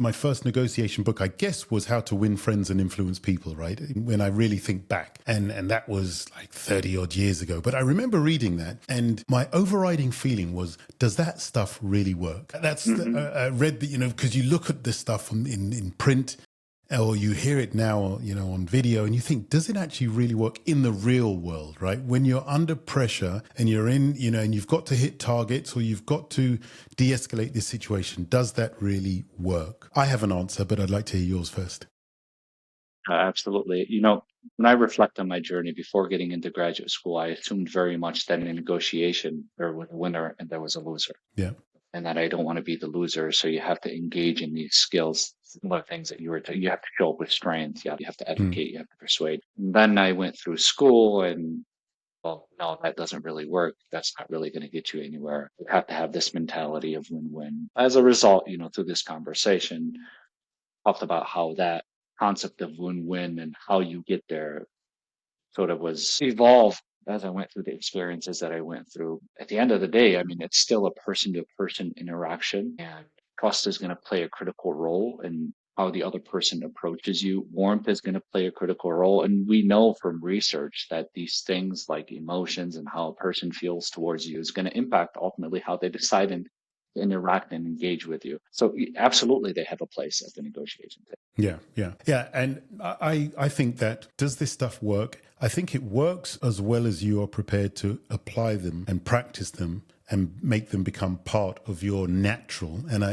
My first negotiation book, I guess, was How to Win Friends and Influence People, right? When I really think back. And that was like 30 odd years ago. But I remember reading that. And my overriding feeling was, does that stuff really work? I read that, because you look at this stuff in print, or you hear it now, on video, and you think, does it actually really work in the real world, right? When you're under pressure and you're in, and you've got to hit targets or you've got to de-escalate this situation, does that really work? I have an answer, but I'd like to hear yours first. Absolutely. When I reflect on my journey before getting into graduate school, I assumed very much that in a negotiation there was a winner and there was a loser, Yeah. and that I don't want to be the loser. So you have to engage in these skills, similar things that you have to show up with strength. You have to Mm. educate, you have to persuade. And then I went through school and, well, no, that doesn't really work. That's not really going to get you anywhere. You have to have this mentality of win-win. As a result, through this conversation, talked about how that concept of win-win and how you get there sort of was evolved as I went through the experiences that I went through. At the end of the day, I mean, it's still a person to person interaction, and trust is going to play a critical role in how the other person approaches you. Warmth is going to play a critical role. And we know from research that these things like emotions and how a person feels towards you is going to impact ultimately how they decide and interact and engage with you. So absolutely, they have a place at the negotiation table. Yeah. And I think that, does this stuff work? I think it works as well as you are prepared to apply them and practice them and make them become part of your natural. And